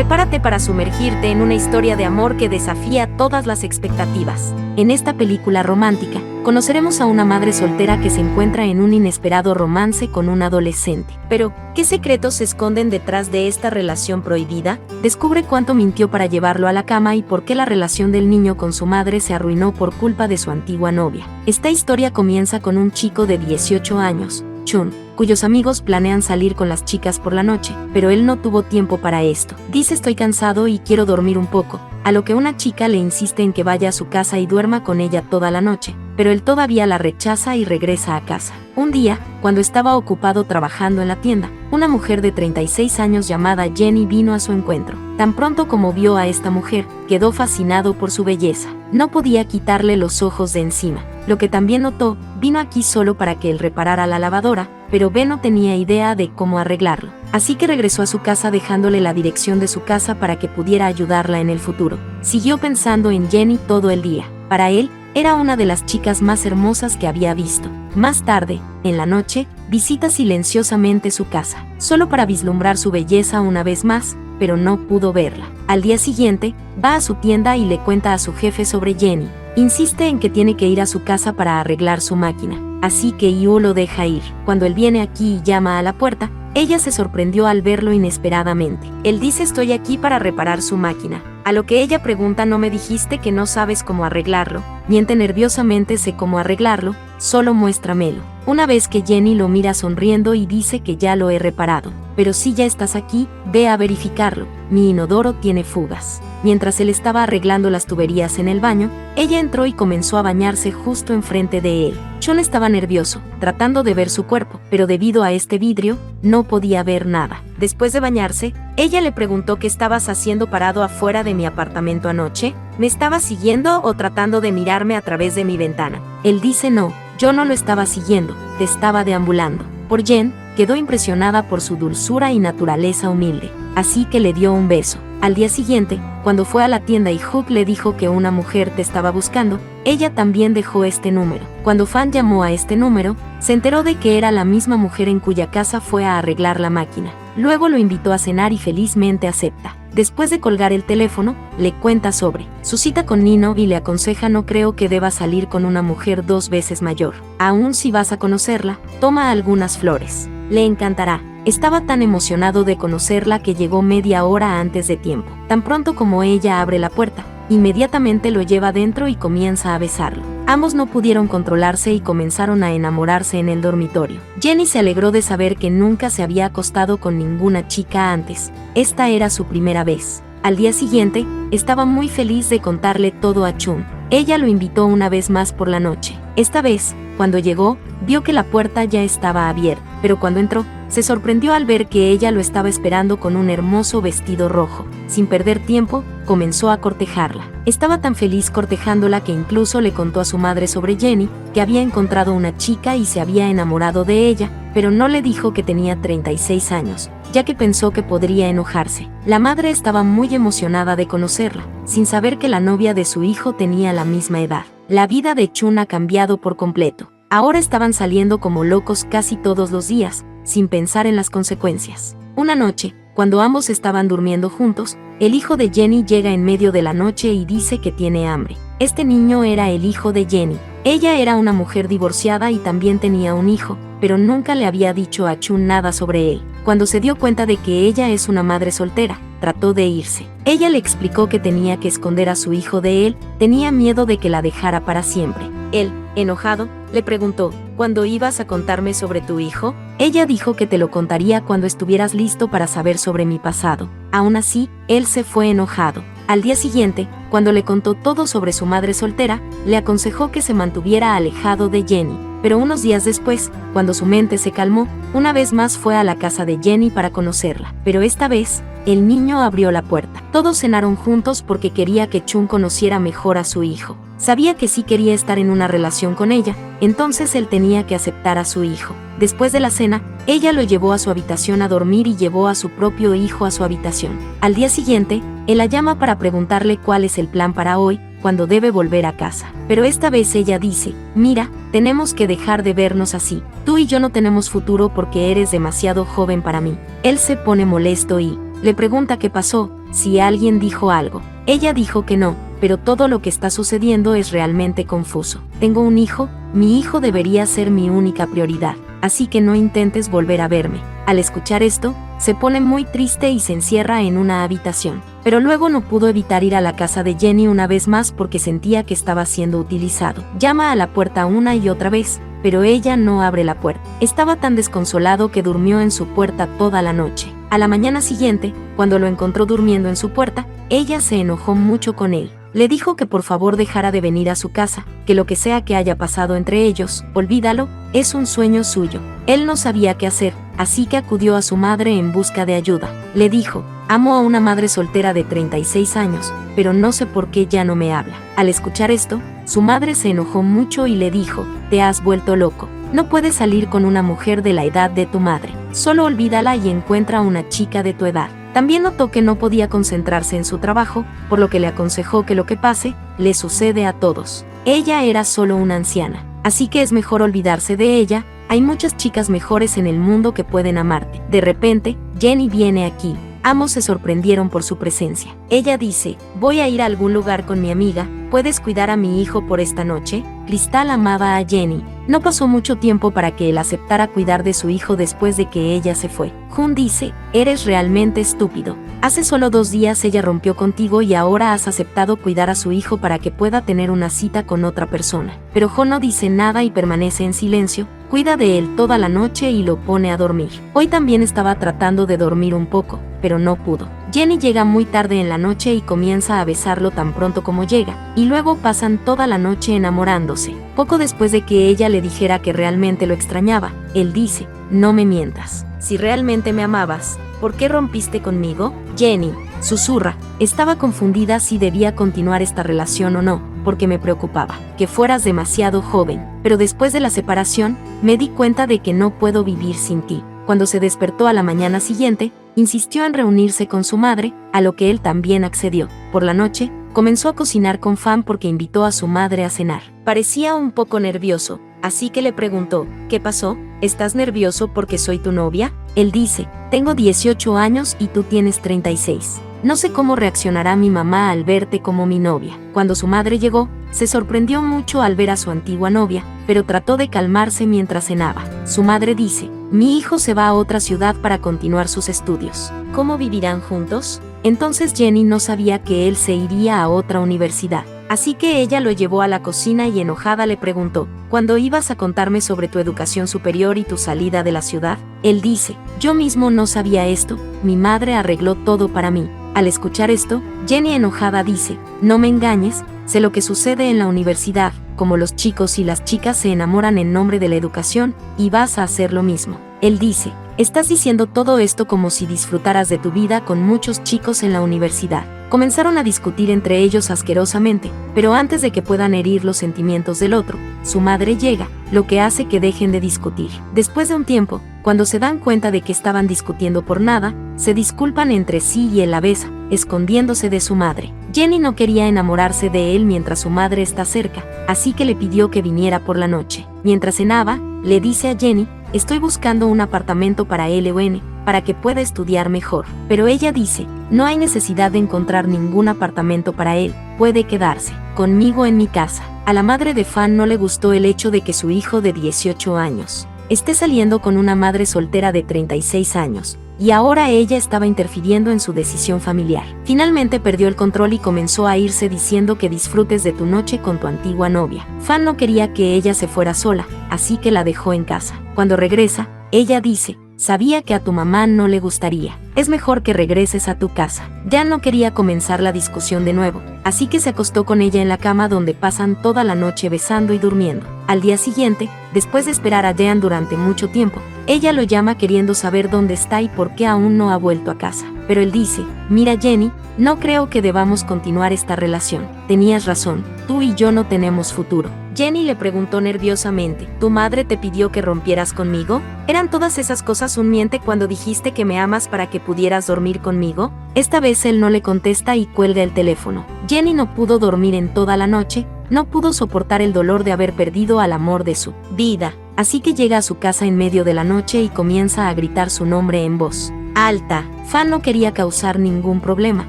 Prepárate para sumergirte en una historia de amor que desafía todas las expectativas. En esta película romántica, conoceremos a una madre soltera que se encuentra en un inesperado romance con un adolescente. Pero, ¿qué secretos se esconden detrás de esta relación prohibida? Descubre cuánto mintió para llevarlo a la cama y por qué la relación del niño con su madre se arruinó por culpa de su antigua novia. Esta historia comienza con un chico de 18 años, Chun, cuyos amigos planean salir con las chicas por la noche, pero él no tuvo tiempo para esto. Dice: estoy cansado y quiero dormir un poco, a lo que una chica le insiste en que vaya a su casa y duerma con ella toda la noche, pero él todavía la rechaza y regresa a casa. Un día, cuando estaba ocupado trabajando en la tienda, una mujer de 36 años llamada Jenny vino a su encuentro. Tan pronto como vio a esta mujer, quedó fascinado por su belleza. No podía quitarle los ojos de encima. Lo que también notó, vino aquí solo para que él reparara la lavadora, pero Ben no tenía idea de cómo arreglarlo. Así que regresó a su casa dejándole la dirección de su casa para que pudiera ayudarla en el futuro. Siguió pensando en Jenny todo el día. Para él, era una de las chicas más hermosas que había visto. Más tarde, en la noche, visita silenciosamente su casa, solo para vislumbrar su belleza una vez más, pero no pudo verla. Al día siguiente, va a su tienda y le cuenta a su jefe sobre Jenny. Insiste en que tiene que ir a su casa para arreglar su máquina, así que Yu lo deja ir. Cuando él viene aquí y llama a la puerta, ella se sorprendió al verlo inesperadamente. Él dice: estoy aquí para reparar su máquina. A lo que ella pregunta: ¿no me dijiste que no sabes cómo arreglarlo? Miente nerviosamente: sé cómo arreglarlo, solo muéstramelo. Una vez que Jenny lo mira sonriendo y dice que ya lo he reparado. Pero si ya estás aquí, ve a verificarlo. Mi inodoro tiene fugas. Mientras él estaba arreglando las tuberías en el baño, ella entró y comenzó a bañarse justo enfrente de él. Chun estaba nervioso, tratando de ver su cuerpo, pero debido a este vidrio, no podía ver nada. Después de bañarse, ella le preguntó: ¿qué estabas haciendo parado afuera de mi apartamento anoche? ¿Me estabas siguiendo o tratando de mirarme a través de mi ventana? Él dice: no, yo no lo estaba siguiendo, te estaba deambulando. Por Jen, quedó impresionada por su dulzura y naturaleza humilde, así que le dio un beso. Al día siguiente, cuando fue a la tienda y Hook le dijo que una mujer te estaba buscando, ella también dejó este número. Cuando Fan llamó a este número, se enteró de que era la misma mujer en cuya casa fue a arreglar la máquina. Luego lo invitó a cenar y felizmente acepta. Después de colgar el teléfono, le cuenta sobre su cita con Nino y le aconseja: no creo que debas salir con una mujer 2 veces mayor. Aún si vas a conocerla, toma algunas flores. Le encantará. Estaba tan emocionado de conocerla que llegó media hora antes de tiempo. Tan pronto como ella abre la puerta, inmediatamente lo lleva dentro y comienza a besarlo. Ambos no pudieron controlarse y comenzaron a enamorarse en el dormitorio. Jenny se alegró de saber que nunca se había acostado con ninguna chica antes. Esta era su primera vez. Al día siguiente, estaba muy feliz de contarle todo a Chun. Ella lo invitó una vez más por la noche. Esta vez, cuando llegó, vio que la puerta ya estaba abierta, pero cuando entró, se sorprendió al ver que ella lo estaba esperando con un hermoso vestido rojo. Sin perder tiempo, comenzó a cortejarla. Estaba tan feliz cortejándola que incluso le contó a su madre sobre Jenny, que había encontrado una chica y se había enamorado de ella, pero no le dijo que tenía 36 años, ya que pensó que podría enojarse. La madre estaba muy emocionada de conocerla, sin saber que la novia de su hijo tenía la misma edad. La vida de Chun ha cambiado por completo. Ahora estaban saliendo como locos casi todos los días, sin pensar en las consecuencias. Una noche, cuando ambos estaban durmiendo juntos, el hijo de Jenny llega en medio de la noche y dice que tiene hambre. Este niño era el hijo de Jenny. Ella era una mujer divorciada y también tenía un hijo, pero nunca le había dicho a Chun nada sobre él. Cuando se dio cuenta de que ella es una madre soltera, trató de irse. Ella le explicó que tenía que esconder a su hijo de él, tenía miedo de que la dejara para siempre. Él, enojado, le preguntó: ¿cuándo ibas a contarme sobre tu hijo? Ella dijo que te lo contaría cuando estuvieras listo para saber sobre mi pasado. Aún así, él se fue enojado. Al día siguiente, cuando le contó todo sobre su madre soltera, le aconsejó que se mantuviera alejado de Jenny. Pero unos días después, cuando su mente se calmó, una vez más fue a la casa de Jenny para conocerla. Pero esta vez, el niño abrió la puerta. Todos cenaron juntos porque quería que Chun conociera mejor a su hijo. Sabía que sí quería estar en una relación con ella, entonces él tenía que aceptar a su hijo. Después de la cena, ella lo llevó a su habitación a dormir y llevó a su propio hijo a su habitación. Al día siguiente, él la llama para preguntarle cuál es el plan para hoy, cuando debe volver a casa. Pero esta vez ella dice: mira, tenemos que dejar de vernos así. Tú y yo no tenemos futuro porque eres demasiado joven para mí. Él se pone molesto y Le pregunta qué pasó, si alguien dijo algo. Ella dijo que no, pero todo lo que está sucediendo es realmente confuso. Tengo un hijo, mi hijo debería ser mi única prioridad, así que no intentes volver a verme. Al escuchar esto, se pone muy triste y se encierra en una habitación. Pero luego no pudo evitar ir a la casa de Jenny una vez más porque sentía que estaba siendo utilizado. Llama a la puerta una y otra vez, pero ella no abre la puerta. Estaba tan desconsolado que durmió en su puerta toda la noche. A la mañana siguiente, cuando lo encontró durmiendo en su puerta, ella se enojó mucho con él. Le dijo que por favor dejara de venir a su casa, que lo que sea que haya pasado entre ellos, olvídalo, es un sueño suyo. Él no sabía qué hacer, así que acudió a su madre en busca de ayuda. Le dijo, amo a una madre soltera de 36 años, pero no sé por qué ya no me habla. Al escuchar esto, su madre se enojó mucho y le dijo, te has vuelto loco. No puedes salir con una mujer de la edad de tu madre. Solo olvídala y encuentra una chica de tu edad. También notó que no podía concentrarse en su trabajo, por lo que le aconsejó que lo que pase, le sucede a todos. Ella era solo una anciana, así que es mejor olvidarse de ella, hay muchas chicas mejores en el mundo que pueden amarte. De repente, Jenny viene aquí. Ambos se sorprendieron por su presencia. Ella dice, voy a ir a algún lugar con mi amiga, ¿puedes cuidar a mi hijo por esta noche? Crystal amaba a Jenny. No pasó mucho tiempo para que él aceptara cuidar de su hijo después de que ella se fue. Jun dice, eres realmente estúpido. Hace solo 2 días ella rompió contigo y ahora has aceptado cuidar a su hijo para que pueda tener una cita con otra persona. Pero Jun no dice nada y permanece en silencio, cuida de él toda la noche y lo pone a dormir. Hoy también estaba tratando de dormir un poco, pero no pudo. Jenny llega muy tarde en la noche y comienza a besarlo tan pronto como llega, y luego pasan toda la noche enamorándose. Poco después de que ella le dijera que realmente lo extrañaba, él dice, no me mientas. Si realmente me amabas, ¿por qué rompiste conmigo? Jenny, susurra, estaba confundida si debía continuar esta relación o no, porque me preocupaba que fueras demasiado joven, pero después de la separación, me di cuenta de que no puedo vivir sin ti. Cuando se despertó a la mañana siguiente, insistió en reunirse con su madre, a lo que él también accedió. Por la noche, comenzó a cocinar con Fan porque invitó a su madre a cenar. Parecía un poco nervioso, así que le preguntó, ¿qué pasó? ¿Estás nervioso porque soy tu novia? Él dice, tengo 18 años y tú tienes 36. No sé cómo reaccionará mi mamá al verte como mi novia. Cuando su madre llegó, se sorprendió mucho al ver a su antigua novia, pero trató de calmarse mientras cenaba. Su madre dice, mi hijo se va a otra ciudad para continuar sus estudios. ¿Cómo vivirán juntos? Entonces Jenny no sabía que él se iría a otra universidad. Así que ella lo llevó a la cocina y enojada le preguntó, ¿cuándo ibas a contarme sobre tu educación superior y tu salida de la ciudad? Él dice, yo mismo no sabía esto, mi madre arregló todo para mí. Al escuchar esto, Jenny enojada dice, no me engañes, sé lo que sucede en la universidad, como los chicos y las chicas se enamoran en nombre de la educación, y vas a hacer lo mismo. Él dice, estás diciendo todo esto como si disfrutaras de tu vida con muchos chicos en la universidad. Comenzaron a discutir entre ellos asquerosamente, pero antes de que puedan herir los sentimientos del otro, su madre llega, lo que hace que dejen de discutir. Después de un tiempo, cuando se dan cuenta de que estaban discutiendo por nada, se disculpan entre sí y él la besa, escondiéndose de su madre. Jenny no quería enamorarse de él mientras su madre está cerca, así que le pidió que viniera por la noche. Mientras cenaba, le dice a Jenny, estoy buscando un apartamento para LON, para que pueda estudiar mejor. Pero ella dice, no hay necesidad de encontrar ningún apartamento para él, puede quedarse conmigo en mi casa. A la madre de Fan no le gustó el hecho de que su hijo de 18 años esté saliendo con una madre soltera de 36 años, y ahora ella estaba interfiriendo en su decisión familiar. Finalmente perdió el control y comenzó a irse diciendo que disfrutes de tu noche con tu antigua novia. Fan no quería que ella se fuera sola, así que la dejó en casa. Cuando regresa, ella dice, sabía que a tu mamá no le gustaría. Es mejor que regreses a tu casa. Ya no quería comenzar la discusión de nuevo, así que se acostó con ella en la cama donde pasan toda la noche besando y durmiendo. Al día siguiente, después de esperar a Jean durante mucho tiempo, ella lo llama queriendo saber dónde está y por qué aún no ha vuelto a casa. Pero él dice, mira Jenny, no creo que debamos continuar esta relación. Tenías razón, tú y yo no tenemos futuro. Jenny le preguntó nerviosamente, ¿tu madre te pidió que rompieras conmigo? ¿Eran todas esas cosas un miente cuando dijiste que me amas para que pudieras dormir conmigo? Esta vez él no le contesta y cuelga el teléfono. Jenny no pudo dormir en toda la noche, no pudo soportar el dolor de haber perdido al amor de su vida, así que llega a su casa en medio de la noche y comienza a gritar su nombre en voz alta. Fan no quería causar ningún problema,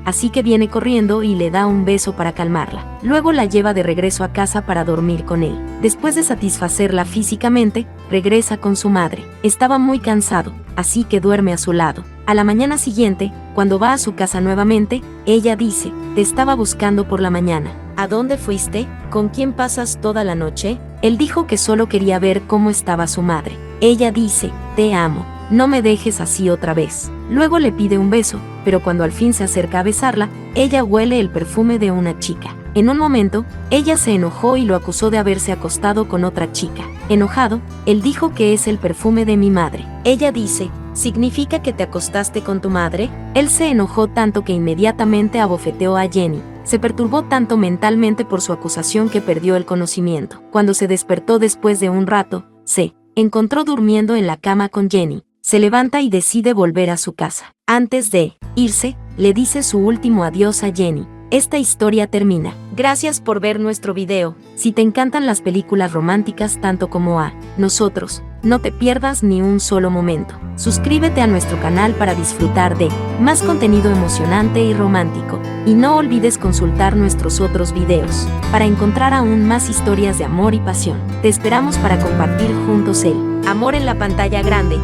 así que viene corriendo y le da un beso para calmarla. Luego la lleva de regreso a casa para dormir con él. Después de satisfacerla físicamente, regresa con su madre. Estaba muy cansado, así que duerme a su lado. A la mañana siguiente, cuando va a su casa nuevamente, ella dice: te estaba buscando por la mañana. ¿A dónde fuiste? ¿Con quién pasas toda la noche? Él dijo que solo quería ver cómo estaba su madre. Ella dice: te amo, no me dejes así otra vez. Luego le pide un beso, pero cuando al fin se acerca a besarla, ella huele el perfume de una chica. En un momento, ella se enojó y lo acusó de haberse acostado con otra chica. Enojado, él dijo que es el perfume de mi madre. Ella dice: ¿significa que te acostaste con tu madre? Él se enojó tanto que inmediatamente abofeteó a Jenny. Se perturbó tanto mentalmente por su acusación que perdió el conocimiento. Cuando se despertó después de un rato, se encontró durmiendo en la cama con Jenny. Se levanta y decide volver a su casa. Antes de irse, le dice su último adiós a Jenny. Esta historia termina. Gracias por ver nuestro video. Si te encantan las películas románticas tanto como a nosotros, no te pierdas ni un solo momento. Suscríbete a nuestro canal para disfrutar de más contenido emocionante y romántico. Y no olvides consultar nuestros otros videos para encontrar aún más historias de amor y pasión. Te esperamos para compartir juntos el amor en la pantalla grande.